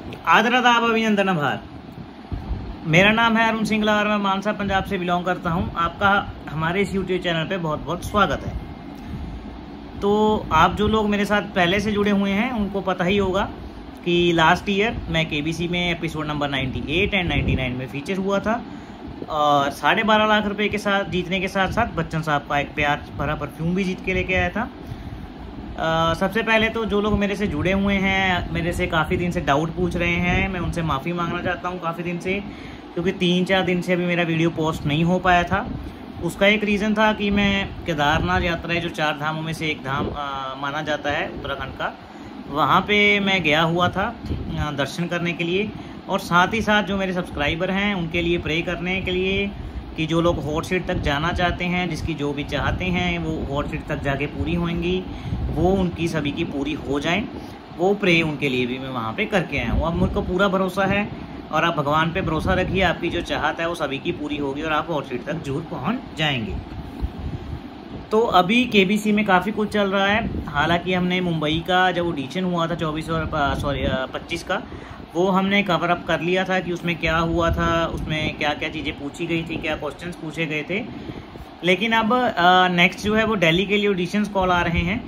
आदर आदाब अभिनंदन आभार। मेरा नाम है अरुण सिंगला और मैं मानसा पंजाब से बिलोंग करता हूं। आपका हमारे इस यूट्यूब चैनल पे बहुत बहुत स्वागत है। तो आप जो लोग मेरे साथ पहले से जुड़े हुए हैं उनको पता ही होगा कि लास्ट ईयर मैं केबीसी में एपिसोड नंबर 98 एंड 99 में फीचर हुआ था और 12.5 लाख रुपए के साथ जीतने के साथ साथ बच्चन साहब का एक प्यार भरा परफ्यूम भी जीत के लेके आया था। सबसे पहले तो जो लोग मेरे से जुड़े हुए हैं, मेरे से काफ़ी दिन से डाउट पूछ रहे हैं, मैं उनसे माफ़ी मांगना चाहता हूं काफ़ी दिन से, क्योंकि 3-4 दिन से अभी मेरा वीडियो पोस्ट नहीं हो पाया था। उसका एक रीज़न था कि मैं केदारनाथ यात्रा है जो 4 धामों में से एक धाम माना जाता है उत्तराखंड का, वहाँ पे मैं गया हुआ था दर्शन करने के लिए और साथ ही साथ जो मेरे सब्सक्राइबर हैं उनके लिए प्रे करने के लिए कि जो लोग हॉट सीट तक जाना चाहते हैं, जिसकी जो भी चाहते हैं वो हॉट सीट तक जाके पूरी होंगी, वो उनकी सभी की पूरी हो जाए, वो प्रे उनके लिए भी मैं वहाँ पे करके आया हूँ। अब मुझको पूरा भरोसा है और आप भगवान पे भरोसा रखिए, आपकी जो चाहत है वो सभी की पूरी होगी और आप हॉट सीट तक जरूर पहुँच जाएंगे। तो अभी केबीसी में काफ़ी कुछ चल रहा है। हालांकि हमने मुंबई का जब ऑडिशन हुआ था 25 का, वो हमने कवर अप कर लिया था कि उसमें क्या हुआ था, उसमें क्या क्या चीज़ें पूछी गई थी, क्या क्वेश्चंस पूछे गए थे। लेकिन अब नेक्स्ट जो है वो दिल्ली के लिए ऑडिशंस कॉल आ रहे हैं।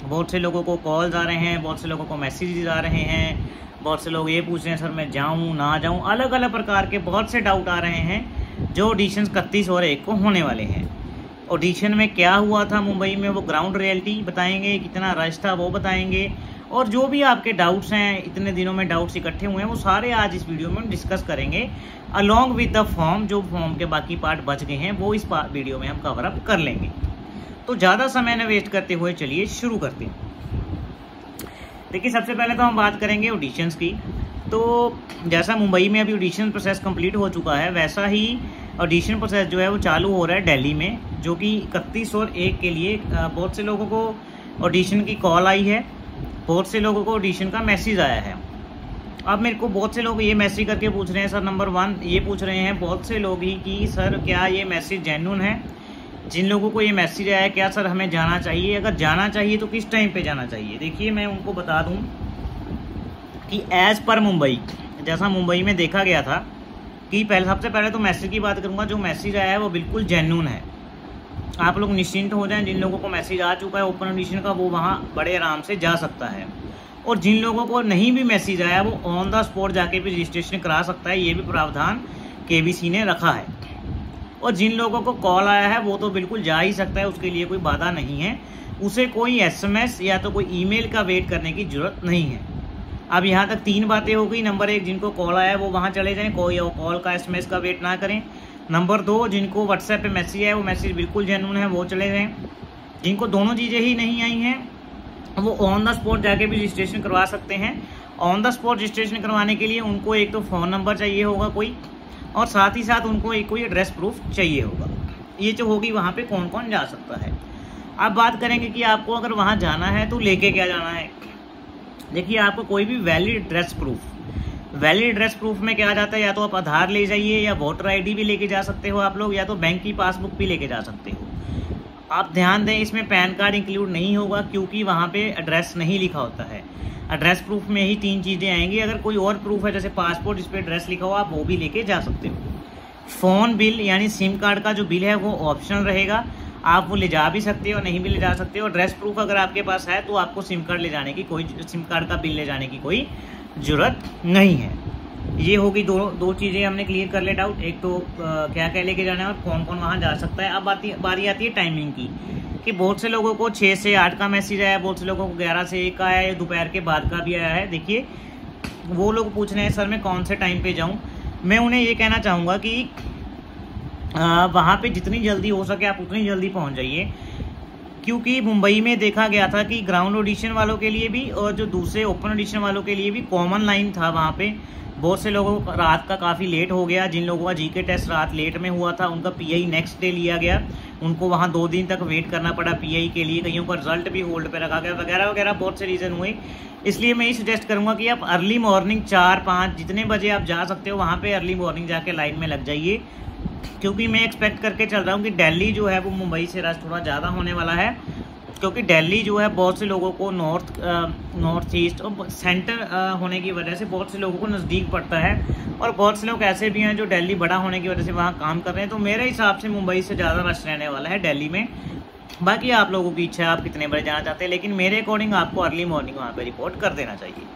बहुत से लोगों को कॉल्स आ रहे हैं, बहुत से लोगों को मैसेजेस आ रहे हैं, बहुत से लोग ये पूछ रहे हैं सर मैं जाऊँ ना जाऊँ, अलग अलग प्रकार के बहुत से डाउट आ रहे हैं जो ऑडिशंस 31 और 1 को होने वाले हैं। ऑडिशन में क्या हुआ था मुंबई में वो ग्राउंड रियलिटी बताएंगे, कितना रश था वो बताएंगे, और जो भी आपके डाउट्स हैं, इतने दिनों में डाउट्स इकट्ठे हुए हैं, वो सारे आज इस वीडियो में हम डिस्कस करेंगे अलॉन्ग विद द फॉर्म। जो फॉर्म के बाकी पार्ट बच गए हैं वो इस वीडियो में हम कवर अप कर लेंगे। तो ज़्यादा समय न वेस्ट करते हुए चलिए शुरू करते हैं। देखिए, सबसे पहले तो हम बात करेंगे ऑडिशंस की। तो जैसा मुंबई में अभी ऑडिशन प्रोसेस कंप्लीट हो चुका है, वैसा ही ऑडिशन प्रोसेस जो है वो चालू हो रहा है दिल्ली में, जो कि 31 और 1 के लिए बहुत से लोगों को ऑडिशन की कॉल आई है, बहुत से लोगों को ऑडिशन का मैसेज आया है। अब मेरे को बहुत से लोग ये मैसेज करके पूछ रहे हैं, सर नंबर 1 ये पूछ रहे हैं बहुत से लोग ही कि सर क्या ये मैसेज जेन्युइन है। जिन लोगों को ये मैसेज आया है, क्या सर हमें जाना चाहिए, अगर जाना चाहिए तो किस टाइम पे जाना चाहिए। देखिए, मैं उनको बता दूं कि एज पर मुंबई, जैसा मुंबई में देखा गया था कि सबसे पहले तो मैसेज की बात करूंगा, जो मैसेज आया है वो बिल्कुल जेन्युइन है। आप लोग निश्चिंत हो जाएं, जिन लोगों को मैसेज आ चुका है ओपन ऑडिशन का वो वहाँ बड़े आराम से जा सकता है, और जिन लोगों को नहीं भी मैसेज आया वो ऑन द स्पॉट जाके भी रजिस्ट्रेशन करा सकता है। ये भी प्रावधान केबीसी ने रखा है। और जिन लोगों को कॉल आया है वो तो बिल्कुल जा ही सकता है, उसके लिए कोई बाधा नहीं है, उसे कोई SMS या तो कोई ईमेल का वेट करने की जरूरत नहीं है। अब यहाँ तक 3 बातें हो गई। नंबर 1, जिनको कॉल आया है वो वहाँ चले जाएं, कोई कॉल का SMS का वेट ना करें। नंबर 2, जिनको व्हाट्सएप पे मैसेज आया वो मैसेज बिल्कुल जेन्युइन है, वो चले जाएं। जिनको दोनों चीज़ें ही नहीं आई हैं वो ऑन द स्पॉट जाके भी रजिस्ट्रेशन करवा सकते हैं। ऑन द स्पॉट रजिस्ट्रेशन करवाने के लिए उनको एक तो फ़ोन नंबर चाहिए होगा कोई, और साथ ही साथ उनको एक कोई एड्रेस प्रूफ चाहिए होगा। ये जो होगी वहाँ पे कौन कौन जा सकता है। अब बात करेंगे कि आपको अगर वहाँ जाना है तो लेके क्या जाना है। देखिए, आपको कोई भी वैलिड एड्रेस प्रूफ में क्या जाता है, या तो आप आधार ले जाइए या वोटर ID भी लेके जा सकते हो आप लोग, या तो बैंक की पासबुक भी लेके जा सकते हो। आप ध्यान दें, इसमें पैन कार्ड इंक्लूड नहीं होगा क्योंकि वहाँ पे एड्रेस नहीं लिखा होता है। एड्रेस प्रूफ में ही 3 चीज़ें आएंगी। अगर कोई और प्रूफ है जैसे पासपोर्ट, इस पर एड्रेस लिखा हो, आप वो भी लेके जा सकते हो। फ़ोन बिल यानी सिम कार्ड का जो बिल है वो ऑप्शनल रहेगा, आप वो ले जा भी सकते हो, नहीं भी ले जा सकते हो। एड्रेस प्रूफ अगर आपके पास है तो आपको सिम कार्ड का बिल ले जाने की कोई ज़रूरत नहीं है। ये होगी दो चीज़ें हमने क्लियर कर ले डाउट। एक तो क्या क्या लेके जाना है और कौन कौन वहाँ जा सकता है। अब बारी आती है टाइमिंग की, कि बहुत से लोगों को 6 से 8 का मैसेज आया, बहुत से लोगों को 11 से 1 का आया है, दोपहर के बाद का भी आया है। देखिए, वो लोग पूछ रहे हैं सर मैं कौन से टाइम पे जाऊं। मैं उन्हें ये कहना चाहूँगा कि वहाँ पे जितनी जल्दी हो सके आप उतनी जल्दी पहुँच जाइए, क्योंकि मुंबई में देखा गया था कि ग्राउंड ऑडिशन वालों के लिए भी और जो दूसरे ओपन ऑडिशन वालों के लिए भी कॉमन लाइन था। वहाँ पे बहुत से लोगों को रात का काफ़ी लेट हो गया। जिन लोगों का GK टेस्ट रात लेट में हुआ था उनका PI नेक्स्ट डे लिया गया, उनको वहाँ 2 दिन तक वेट करना पड़ा PI के लिए, कईयों का रिजल्ट भी होल्ड पे रखा गया, वगैरह वगैरह बहुत से रीज़न हुए। इसलिए मैं ये सजेस्ट करूँगा कि आप अर्ली मॉर्निंग 4-5 जितने बजे आप जा सकते हो वहाँ पे अर्ली मॉर्निंग जाके लाइन में लग जाइए, क्योंकि मैं एक्सपेक्ट करके चल रहा हूँ कि दिल्ली जो है वो मुंबई से रश थोड़ा ज़्यादा होने वाला है। क्योंकि दिल्ली जो है बहुत से लोगों को नॉर्थ ईस्ट और सेंटर होने की वजह से बहुत से लोगों को नज़दीक पड़ता है, और बहुत से लोग ऐसे भी हैं जो दिल्ली बड़ा होने की वजह से वहाँ काम कर रहे हैं। तो मेरे हिसाब से मुंबई से ज़्यादा रश रहने वाला है दिल्ली में। बाकी आप लोगों की इच्छा है आप कितने बजे जाना चाहते हैं, लेकिन मेरे अकॉर्डिंग आपको अर्ली मॉर्निंग वहाँ पे रिपोर्ट कर देना चाहिए।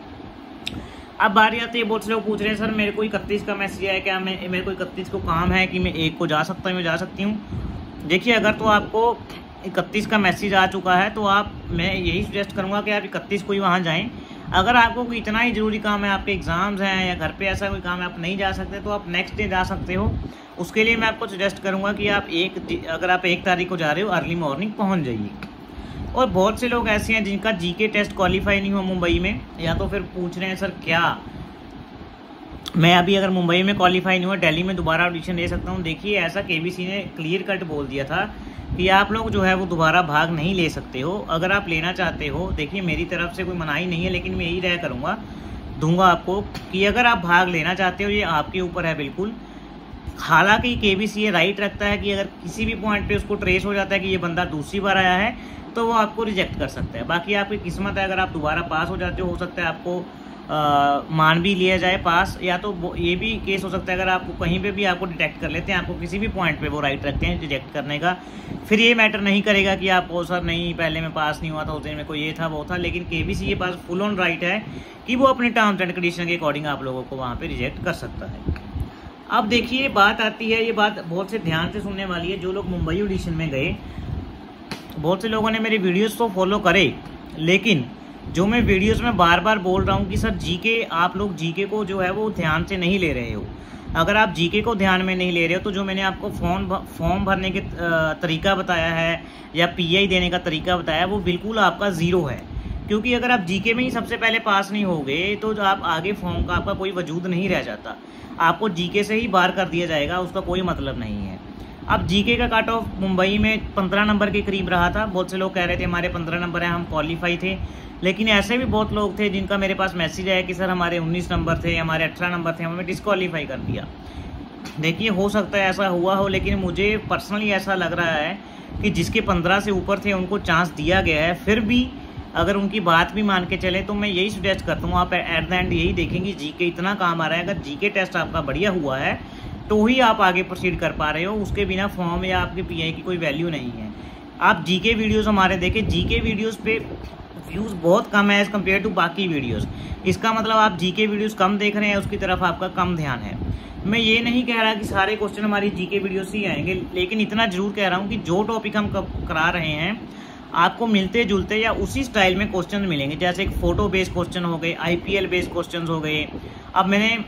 अब बारी आती है, बहुत से लोग पूछ रहे हैं सर मेरे को 31 का मैसेज आया, क्या मेरे को 31 को काम है कि मैं 1 को जा सकता हूँ, मैं जा सकती हूँ। देखिए, अगर तो आपको 31 का मैसेज आ चुका है तो मैं यही सजेस्ट करूँगा कि आप 31 को ही वहाँ जाएँ। अगर आपको कोई इतना ही ज़रूरी काम है, आपके एग्ज़ाम्स हैं या घर पे ऐसा कोई काम है आप नहीं जा सकते, तो आप नेक्स्ट डे जा सकते हो। उसके लिए मैं आपको सजेस्ट करूँगा कि अगर आप 1 तारीख को जा रहे हो अर्ली मॉर्निंग पहुँच जाइए। और बहुत से लोग ऐसे हैं जिनका जीके टेस्ट क्वालिफाई नहीं हुआ मुंबई में, या तो फिर पूछ रहे हैं सर क्या मैं अभी अगर मुंबई में क्वालिफाई नहीं हुआ दिल्ली में दोबारा ऑडिशन दे सकता हूँ। देखिए, ऐसा केबीसी ने क्लियर कट बोल दिया था कि आप लोग जो है वो दोबारा भाग नहीं ले सकते हो। अगर आप लेना चाहते हो, देखिए मेरी तरफ से कोई मनाही नहीं है, लेकिन मैं यही दूंगा आपको कि अगर आप भाग लेना चाहते हो, ये आपके ऊपर है बिल्कुल। हालांकि केबीसी ये राइट रखता है कि अगर किसी भी पॉइंट पे उसको ट्रेस हो जाता है कि ये बंदा दूसरी बार आया है तो वो आपको रिजेक्ट कर सकता है। बाकी आपकी किस्मत है, अगर आप दोबारा पास हो जाते हो सकता है आपको मान भी लिया जाए पास, या तो ये भी केस हो सकता है अगर आपको कहीं पे भी आपको डिटेक्ट कर लेते हैं, आपको किसी भी पॉइंट पे वो राइट रखते हैं रिजेक्ट करने का, फिर ये मैटर नहीं करेगा कि आपको सर नहीं पहले मैं पास नहीं हुआ था, उस दिन में कोई ये था वो था। लेकिन केबीसी के पास फुल ऑन राइट है कि वो अपने टर्म्स एंड कंडीशन के अकॉर्डिंग आप लोगों को वहाँ पर रिजेक्ट कर सकता है। अब देखिए, बात आती है, ये बात बहुत से ध्यान से सुनने वाली है। जो लोग मुंबई ऑडिशन में गए, बहुत से लोगों ने मेरी वीडियोस तो फॉलो करे, लेकिन जो मैं वीडियोस में बार बार बोल रहा हूँ कि सर जीके, आप लोग जीके को जो है वो ध्यान से नहीं ले रहे हो। अगर आप जीके को ध्यान में नहीं ले रहे हो तो जो मैंने आपको फॉर्म भरने के तरीका बताया है या पीआई देने का तरीका बताया है वो बिल्कुल आपका ज़ीरो है। क्योंकि अगर आप जीके में ही सबसे पहले पास नहीं होगे तो जो आप आगे फॉर्म का आपका कोई वजूद नहीं रह जाता, आपको जीके से ही बाहर कर दिया जाएगा, उसका कोई मतलब नहीं है। अब जीके का कट ऑफ मुंबई में 15 नंबर के करीब रहा था। बहुत से लोग कह रहे थे हमारे 15 नंबर हैं, हम क्वालिफाई थे, लेकिन ऐसे भी बहुत लोग थे जिनका मेरे पास मैसेज आया कि सर हमारे 19 नंबर थे, हमारे 18 नंबर थे, हमें डिस्क्वालीफाई कर दिया। देखिए, हो सकता है ऐसा हुआ हो, लेकिन मुझे पर्सनली ऐसा लग रहा है कि जिसके 15 से ऊपर थे उनको चांस दिया गया है। फिर भी अगर उनकी बात भी मान के चले तो मैं यही सजेस्ट करता हूँ, आप एट द एंड यही देखेंगे जीके इतना काम आ रहा है। अगर जीके टेस्ट आपका बढ़िया हुआ है तो ही आप आगे प्रोसीड कर पा रहे हो, उसके बिना फॉर्म या आपके पीआई की कोई वैल्यू नहीं है। आप जीके वीडियोस हमारे देखें, जीके वीडियोस पे व्यूज़ बहुत कम है एज़ कम्पेयर टू बाकी वीडियोस। इसका मतलब आप जीके वीडियोस कम देख रहे हैं, उसकी तरफ आपका कम ध्यान है। मैं ये नहीं कह रहा कि सारे क्वेश्चन हमारी जीके वीडियोस ही आएंगे, लेकिन इतना जरूर कह रहा हूँ कि जो टॉपिक हम करा रहे हैं आपको मिलते जुलते या उसी स्टाइल में क्वेश्चन मिलेंगे। जैसे एक फोटो बेस्ड क्वेश्चन हो गए, आईपीएल बेस्ड क्वेश्चन हो गए। अब मैंने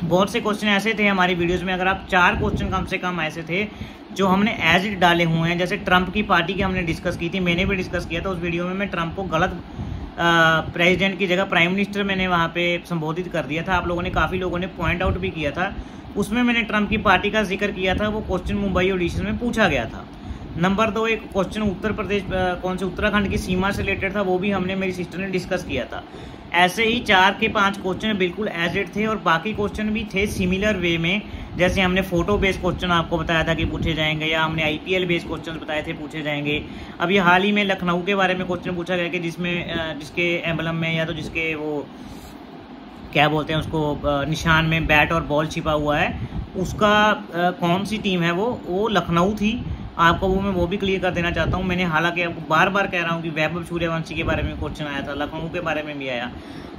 बहुत से क्वेश्चन ऐसे थे हमारी वीडियोस में, अगर आप 4 क्वेश्चन कम से कम ऐसे थे जो हमने एज इट डाले हुए हैं। जैसे ट्रंप की पार्टी की हमने डिस्कस की थी, मैंने भी डिस्कस किया था उस वीडियो में। मैं ट्रंप को गलत प्रेसिडेंट की जगह प्राइम मिनिस्टर मैंने वहाँ पे संबोधित कर दिया था। आप लोगों ने, काफ़ी लोगों ने पॉइंट आउट भी किया था, उसमें मैंने ट्रंप की पार्टी का जिक्र किया था। वो क्वेश्चन मुंबई ऑडिशन में पूछा गया था। नंबर 2, एक क्वेश्चन उत्तर प्रदेश उत्तराखंड की सीमा से रिलेटेड था, वो भी हमने, मेरी सिस्टर ने डिस्कस किया था। ऐसे ही 4 के 5 क्वेश्चन बिल्कुल एज इट थे, और बाकी क्वेश्चन भी थे सिमिलर वे में। जैसे हमने फोटो बेस्ड क्वेश्चन आपको बताया था कि पूछे जाएंगे, या हमने आईपीएल बेस्ड क्वेश्चन बताए थे पूछे जाएंगे। अभी हाल ही में लखनऊ के बारे में क्वेश्चन पूछा गया कि जिसके एम्बलम में, या तो जिसके वो क्या बोलते हैं उसको, निशान में बैट और बॉल छिपा हुआ है, उसका कौन सी टीम है वो लखनऊ थी। आपको वो भी क्लियर कर देना चाहता हूँ। मैंने हालांकि आपको बार बार कह रहा हूँ कि वैभव सूर्यवंशी के बारे में क्वेश्चन आया था, लखनऊ के बारे में भी आया।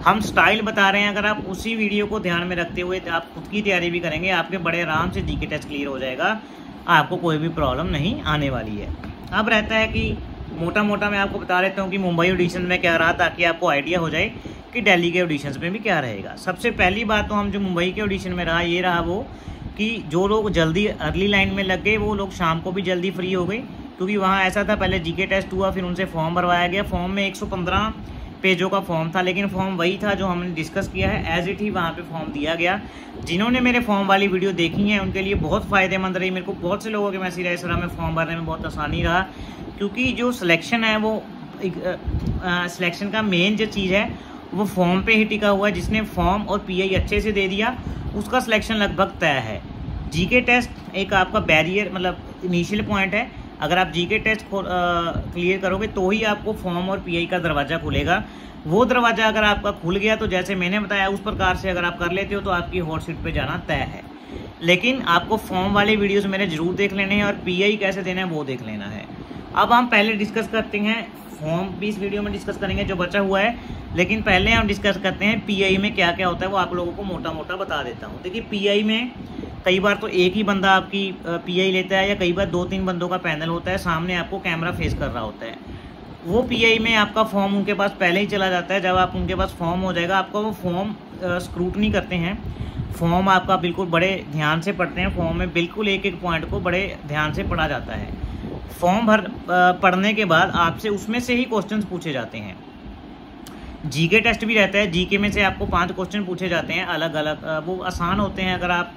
हम स्टाइल बता रहे हैं, अगर आप उसी वीडियो को ध्यान में रखते हुए आप खुद की तैयारी भी करेंगे, आपके बड़े आराम से जीके टेस्ट क्लियर हो जाएगा, आपको कोई भी प्रॉब्लम नहीं आने वाली है। अब रहता है कि मोटा मोटा मैं आपको बता देता हूँ कि मुंबई ऑडिशन में क्या रहा, ताकि आपको आइडिया हो जाए कि दिल्ली के ऑडिशन में भी क्या रहेगा। सबसे पहली बात तो हम जो मुंबई के ऑडिशन में रहा, ये रहा वो कि जो लोग जल्दी अर्ली लाइन में लग गए वो लोग शाम को भी जल्दी फ्री हो गए। क्योंकि वहाँ ऐसा था, पहले जीके टेस्ट हुआ, फिर उनसे फॉर्म भरवाया गया। फॉर्म में 115 पेजों का फॉर्म था, लेकिन फॉर्म वही था जो हमने डिस्कस किया है, एज इट ही वहाँ पे फॉर्म दिया गया। जिन्होंने मेरे फॉर्म वाली वीडियो देखी है उनके लिए बहुत फ़ायदेमंद रही। मेरे को बहुत से लोगों के मैसेज आए, सर हमें फॉर्म भरने में बहुत आसानी रहा। क्योंकि जो सिलेक्शन है वो सिलेक्शन का मेन जो चीज़ है वो फॉर्म पे ही टिका हुआ है। जिसने फॉर्म और पीआई अच्छे से दे दिया उसका सिलेक्शन लगभग तय है। जीके टेस्ट एक आपका बैरियर, मतलब इनिशियल पॉइंट है, अगर आप जीके टेस्ट क्लियर करोगे तो ही आपको फॉर्म और पीआई का दरवाज़ा खुलेगा। वो दरवाज़ा अगर आपका खुल गया तो जैसे मैंने बताया उस प्रकार से अगर आप कर लेते हो तो आपकी हॉट सीट पे जाना तय है। लेकिन आपको फॉर्म वाले वीडियोस मेरे जरूर देख लेने हैं और पीआई कैसे देना है वो देख लेना है। अब हम पहले डिस्कस करते हैं, फॉर्म भी इस वीडियो में डिस्कस करेंगे जो बचा हुआ है, लेकिन पहले हम डिस्कस करते हैं पीआई में क्या क्या होता है, वो आप लोगों को मोटा मोटा बता देता हूँ। देखिए पीआई में कई बार तो एक ही बंदा आपकी पीआई लेता है या कई बार 2-3 बंदों का पैनल होता है, सामने आपको कैमरा फेस कर रहा होता है। वो पीआई में आपका फॉर्म उनके पास पहले ही चला जाता है। जब आप उनके पास फॉर्म हो जाएगा, आपका वो फॉर्म स्क्रूटनी करते हैं, फॉर्म आपका बिल्कुल बड़े ध्यान से पढ़ते हैं। फॉर्म में बिल्कुल एक एक पॉइंट को बड़े ध्यान से पढ़ा जाता है। फॉर्म पढ़ने के बाद आपसे उसमें से ही क्वेश्चंस पूछे जाते हैं। जीके टेस्ट भी रहता है, जीके में से आपको 5 क्वेश्चन पूछे जाते हैं अलग अलग। वो आसान होते हैं, अगर आप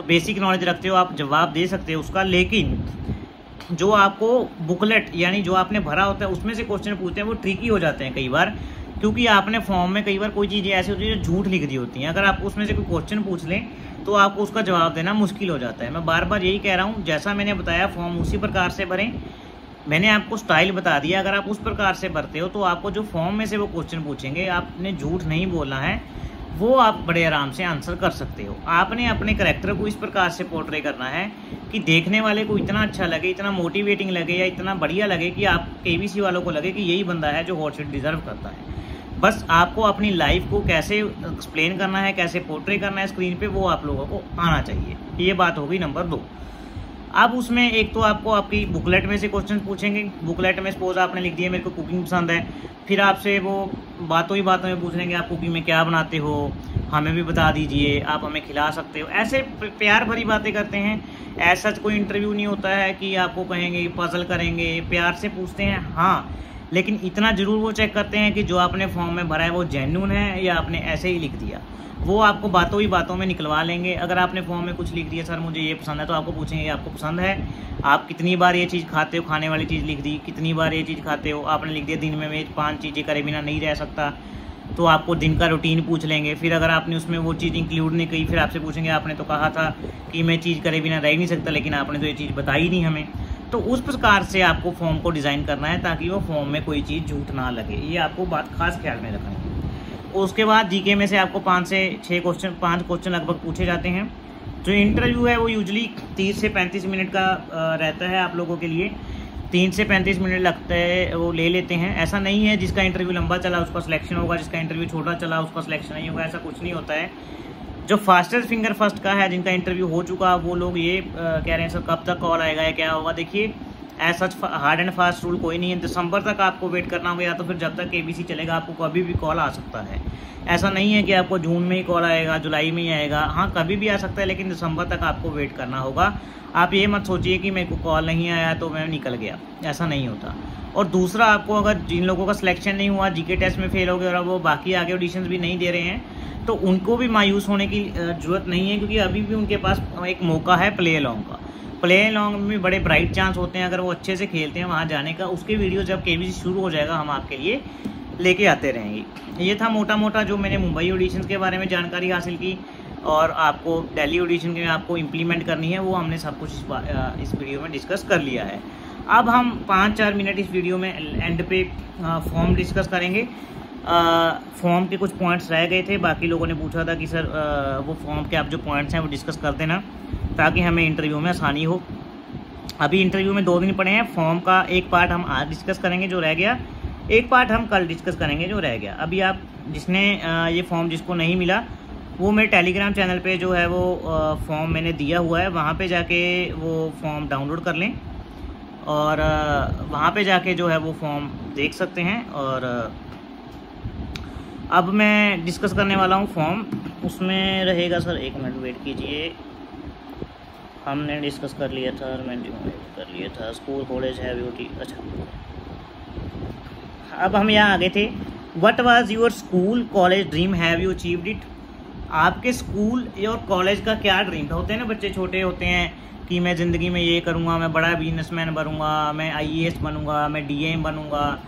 बेसिक नॉलेज रखते हो आप जवाब दे सकते हो उसका। लेकिन जो आपको बुकलेट यानी जो आपने भरा होता है उसमें से क्वेश्चन पूछते हैं वो ट्रिकी हो जाते हैं कई बार, क्योंकि आपने फॉर्म में कई बार कोई चीज़ें ऐसी होती है जो झूठ लिख दी होती हैं। अगर आप उसमें से कोई क्वेश्चन पूछ लें तो आपको उसका जवाब देना मुश्किल हो जाता है। मैं बार बार यही कह रहा हूँ, जैसा मैंने बताया फॉर्म उसी प्रकार से भरें। मैंने आपको स्टाइल बता दिया, अगर आप उस प्रकार से भरते हो तो आपको जो फॉर्म में से वो क्वेश्चन पूछेंगे आपने झूठ नहीं बोलना है, वो आप बड़े आराम से आंसर कर सकते हो। आपने अपने करैक्टर को इस प्रकार से पोर्ट्रे करना है कि देखने वाले को इतना अच्छा लगे, इतना मोटिवेटिंग लगे या इतना बढ़िया लगे कि आप केबीसी वालों को लगे कि यही बंदा है जो हॉट सीट डिजर्व करता है। बस आपको अपनी लाइफ को कैसे एक्सप्लेन करना है, कैसे पोर्ट्रे करना है स्क्रीन पे, वो आप लोगों को आना चाहिए। ये बात होगी नंबर 2। अब उसमें एक तो आपको आपकी बुकलेट में से क्वेश्चन पूछेंगे। बुकलेट में सपोज आपने लिख दिया मेरे को कुकिंग पसंद है, फिर आपसे वो बातों ही बातों में पूछ लेंगे आप कुकिंग में क्या बनाते हो, हमें भी बता दीजिए, आप हमें खिला सकते हो। ऐसे प्यार भरी बातें करते हैं। ऐसा कोई इंटरव्यू नहीं होता है कि आपको कहेंगे पजल करेंगे, प्यार से पूछते हैं हाँ, लेकिन इतना जरूर वो चेक करते हैं कि जो आपने फॉर्म में भरा है वो जेन्युइन है या आपने ऐसे ही लिख दिया। वो आपको बातों ही बातों में निकलवा लेंगे। अगर आपने फॉर्म में कुछ लिख दिया सर मुझे ये पसंद है, तो आपको पूछेंगे आपको पसंद है, आप कितनी बार ये चीज़ खाते हो, खाने वाली चीज़ लिख दी, कितनी बार ये चीज़ खाते हो, आपने लिख दिया दिन में मैं 5 चीज़ें करे बिना नहीं रह सकता, तो आपको दिन का रूटीन पूछ लेंगे। फिर अगर आपने उसमें वो चीज़ इंक्लूड नहीं की, फिर आपसे पूछेंगे आपने तो कहा था कि मैं चीज़ करे बिना रह नहीं सकता, लेकिन आपने तो ये चीज़ बताई नहीं हमें। तो उस प्रकार से आपको फॉर्म को डिज़ाइन करना है ताकि वो फॉर्म में कोई चीज़ झूठ ना लगे। ये आपको बात खास ख्याल में रखनी है। उसके बाद जीके में से आपको 5 क्वेश्चन लगभग पूछे जाते हैं। जो इंटरव्यू है वो यूजुअली 30 से 35 मिनट का रहता है आप लोगों के लिए। 3 से 35 मिनट लगता है, वो ले लेते हैं। ऐसा नहीं है जिसका इंटरव्यू लंबा चला उसका सिलेक्शन होगा, जिसका इंटरव्यू छोटा चला उसका सिलेक्शन नहीं होगा, ऐसा कुछ नहीं होता है। जो फास्टेस्ट फिंगर फर्स्ट का है, जिनका इंटरव्यू हो चुका, वो लोग ये कह रहे हैं सर कब तक कॉल आएगा या क्या होगा। देखिए ऐसा हार्ड एंड फास्ट रूल कोई नहीं है। दिसंबर तक आपको वेट करना होगा या तो फिर जब तक केबीसी चलेगा आपको कभी भी कॉल आ सकता है। ऐसा नहीं है कि आपको जून में ही कॉल आएगा, जुलाई में ही आएगा, हाँ कभी भी आ सकता है, लेकिन दिसंबर तक आपको वेट करना होगा। आप ये मत सोचिए कि मेरे को कॉल नहीं आया तो मैं निकल गया, ऐसा नहीं होता। और दूसरा, आपको अगर जिन लोगों का सिलेक्शन नहीं हुआ, जीके टेस्ट में फेल हो गए और वो बाकी आगे ऑडिशंस भी नहीं दे रहे हैं, तो उनको भी मायूस होने की जरूरत नहीं है, क्योंकि अभी भी उनके पास एक मौका है प्ले अलॉन्ग का। प्ले अलॉन्ग में बड़े ब्राइट चांस होते हैं अगर वो अच्छे से खेलते हैं वहाँ जाने का। उसके वीडियो जब केबीसी शुरू हो जाएगा हम आपके लिए लेके आते रहेंगे। ये था मोटा मोटा जो मैंने मुंबई ऑडिशन के बारे में जानकारी हासिल की, और आपको दिल्ली ऑडिशन में आपको इम्प्लीमेंट करनी है वो हमने सब कुछ इस वीडियो में डिस्कस कर लिया है। अब हम 5-4 मिनट इस वीडियो में एंड पे फॉर्म डिस्कस करेंगे। फॉर्म के कुछ पॉइंट्स रह गए थे, बाकी लोगों ने पूछा था कि सर वो फॉर्म के आप जो पॉइंट्स हैं वो डिस्कस कर देना ताकि हमें इंटरव्यू में आसानी हो। अभी इंटरव्यू में 2 दिन पड़े हैं। फॉर्म का एक पार्ट हम आज डिस्कस करेंगे जो रह गया, एक पार्ट हम कल डिस्कस करेंगे जो रह गया। अभी आप जिसने ये फॉर्म जिसको नहीं मिला वो मेरे टेलीग्राम चैनल पे जो है वो फॉर्म मैंने दिया हुआ है, वहाँ पे जाके वो फॉर्म डाउनलोड कर लें और वहाँ पे जाके जो है वो फॉर्म देख सकते हैं। और अब मैं डिस्कस करने वाला हूँ फॉर्म, उसमें रहेगा सर 1 मिनट वेट कीजिए। हमने डिस्कस कर लिया था, मैंने कर लिया था स्कूल कॉलेज है ब्यूटी। अच्छा, अब हम यहाँ आ गए थे। What was your school college dream, have you achieved it. आपके स्कूल और कॉलेज का क्या ड्रीम था। होते हैं ना बच्चे छोटे होते हैं कि मैं ज़िंदगी में ये करूँगा, मैं बड़ा बिजनेसमैन बनूँगा, मैं IAS बनूँगा, मैं DM बनूँगा,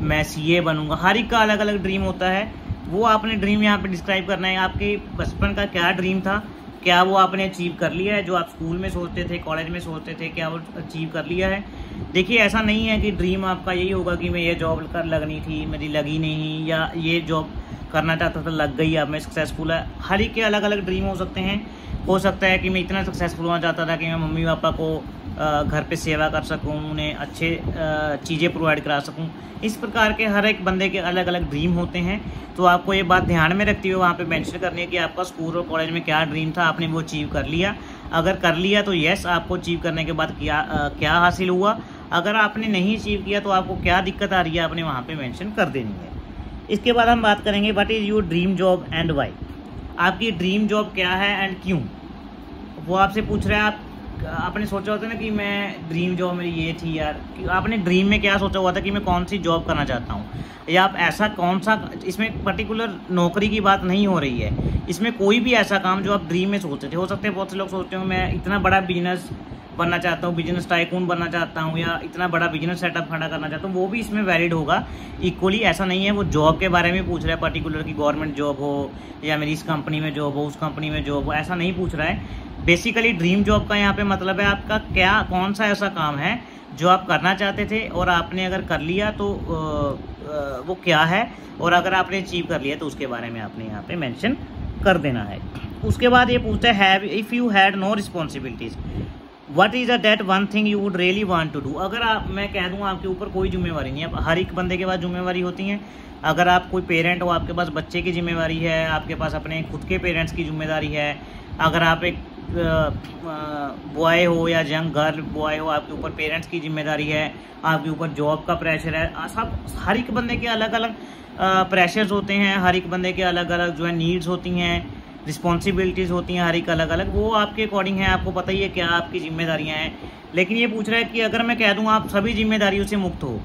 मैं CA बनूँगा। हर एक का अलग अलग ड्रीम होता है। वो आपने ड्रीम यहाँ पे डिस्क्राइब करना है। आपके बचपन का क्या ड्रीम था, क्या वो आपने अचीव कर लिया है। जो आप स्कूल में सोचते थे, कॉलेज में सोचते थे, क्या वो अचीव कर लिया है। देखिए ऐसा नहीं है कि ड्रीम आपका यही होगा कि मैं ये जॉब कर लगनी थी, मेरी लगी नहीं, या ये जॉब करना चाहता था लग गई, अब मैं सक्सेसफुल है। हर एक के अलग अलग ड्रीम हो सकते हैं। हो सकता है कि मैं इतना सक्सेसफुल होना चाहता था कि मैं मम्मी पापा को घर पे सेवा कर सकूं, उन्हें अच्छे चीज़ें प्रोवाइड करा सकूं। इस प्रकार के हर एक बंदे के अलग अलग ड्रीम होते हैं। तो आपको ये बात ध्यान में रखते हुए वहाँ पे मेंशन करनी है कि आपका स्कूल और कॉलेज में क्या ड्रीम था, आपने वो अचीव कर लिया। अगर कर लिया तो यस, आपको अचीव करने के बाद क्या हासिल हुआ। अगर आपने नहीं अचीव किया तो आपको क्या दिक्कत आ रही है, आपने वहाँ पर मैंशन कर देनी है। इसके बाद हम बात करेंगे what is your dream job and why. आपकी ड्रीम जॉब क्या है एंड क्यों, वो आपसे पूछ रहे हैं। आपने सोचा होता है ना कि मैं ड्रीम जॉब मेरी ये थी यार, कि आपने ड्रीम में क्या सोचा हुआ था कि मैं कौन सी जॉब करना चाहता हूँ, या आप ऐसा कौन सा, इसमें पर्टिकुलर नौकरी की बात नहीं हो रही है, इसमें कोई भी ऐसा काम जो आप ड्रीम में सोचते थे। हो सकते हैं बहुत से लोग सोचते हो मैं इतना बड़ा बिजनेस बनना चाहता हूँ, बिजनेस टाइकून बनना चाहता हूँ, या इतना बड़ा बिजनेस सेटअप खड़ा करना चाहता हूँ, वो भी इसमें वैलिड होगा इक्वली। ऐसा नहीं है वो जॉब के बारे में पूछ रहा है पर्टिकुलर की गवर्नमेंट जॉब हो या मेरी इस कंपनी में जॉब हो, उस कंपनी में जॉब हो, ऐसा नहीं पूछ रहा है। बेसिकली ड्रीम जॉब का यहाँ पे मतलब है आपका क्या, कौन सा ऐसा काम है जो आप करना चाहते थे और आपने अगर कर लिया तो वो क्या है, और अगर आपने अचीव कर लिया तो उसके बारे में आपने यहाँ पे मेंशन कर देना है। उसके बाद ये पूछता है if you had no responsibilities what is that one thing you would really want to do. अगर मैं कह दूँ आपके ऊपर कोई जिम्मेवारी नहीं है, अब हर एक बंदे के पास जिम्मेवारी होती हैं। अगर आप कोई पेरेंट हो, आपके पास बच्चे की जिम्मेवारी है, आपके पास अपने खुद के पेरेंट्स की जिम्मेदारी है। अगर आप एक बॉय हो या यंग गर्ल बॉय हो, आपके ऊपर पेरेंट्स की जिम्मेदारी है, आपके ऊपर जॉब का प्रेशर है। सब हर एक बंदे के अलग अलग प्रेशर्स होते हैं, हर एक बंदे के अलग अलग जो है नीड्स होती हैं, रिस्पॉन्सिबिलिटीज़ होती हैं, हर एक अलग अलग, वो आपके अकॉर्डिंग है। आपको पता ही है क्या आपकी जिम्मेदारियाँ हैं। लेकिन ये पूछ रहा है कि अगर मैं कह दूँ आप सभी जिम्मेदारियों से मुक्त हो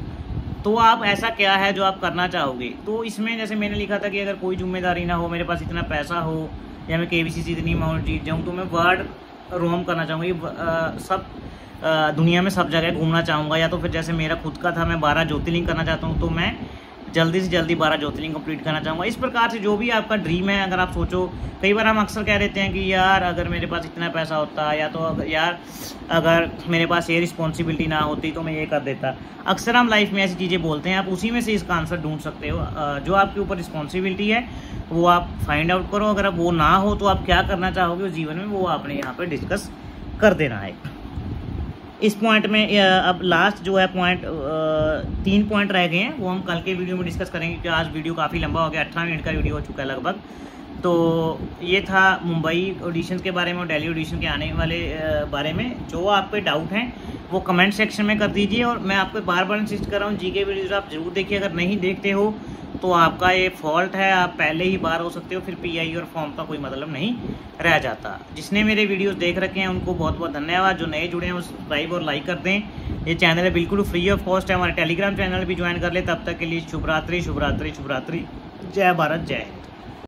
तो आप ऐसा क्या है जो आप करना चाहोगे। तो इसमें जैसे मैंने लिखा था कि अगर कोई जिम्मेदारी ना हो, मेरे पास इतना पैसा हो, या मैं KBC से इतनी अमाउंट जीत जाऊँ, तो मैं वर्ल्ड रोम करना चाहूँगा, ये सब दुनिया में सब जगह घूमना चाहूँगा। या तो फिर जैसे मेरा खुद का था, मैं 12 ज्योतिर्लिंग करना चाहता हूँ, तो मैं जल्दी से जल्दी 12 ज्योतिर्लिंग कंप्लीट करना चाहूँगा। इस प्रकार से जो भी आपका ड्रीम है, अगर आप सोचो, कई बार हम अक्सर कह देते हैं कि यार अगर मेरे पास इतना पैसा होता, या तो यार अगर मेरे पास ये रिस्पॉन्सिबिलिटी ना होती तो मैं ये कर देता। अक्सर हम लाइफ में ऐसी चीज़ें बोलते हैं। आप उसी में से इसका आंसर ढूंढ सकते हो। जो आपके ऊपर रिस्पॉन्सिबिलिटी है वो आप फाइंड आउट करो। अगर अब वो ना हो तो आप क्या करना चाहोगे उस जीवन में, वो आपने यहाँ पर डिस्कस कर देना है। इस पॉइंट में अब लास्ट जो है पॉइंट 3 पॉइंट रह गए हैं, वो हम कल के वीडियो में डिस्कस करेंगे क्योंकि आज वीडियो काफ़ी लंबा हो गया, 18 मिनट का वीडियो हो चुका है लगभग। तो ये था मुंबई ऑडिशंस के बारे में और दिल्ली ऑडिशन के आने वाले बारे में। जो आप पे डाउट हैं वो कमेंट सेक्शन में कर दीजिए। और मैं आपको बार बार इंसिस्ट कर रहा हूँ, GK वीडियोज़ आप जरूर देखिए। अगर नहीं देखते हो तो आपका ये फॉल्ट है, आप पहले ही बार हो सकते हो, फिर PI और फॉर्म का कोई मतलब नहीं रह जाता। जिसने मेरे वीडियोस देख रखे हैं उनको बहुत बहुत धन्यवाद। जो नए जुड़े हैं वो सब्सक्राइब और लाइक कर दें। ये चैनल है बिल्कुल फ्री ऑफ कॉस्ट है। हमारे टेलीग्राम चैनल भी ज्वाइन कर ले। तब तक के लिए शुभ रात्रि, शुभ रात्रि, शुभ रात्रि। जय भारत, जय हिंद।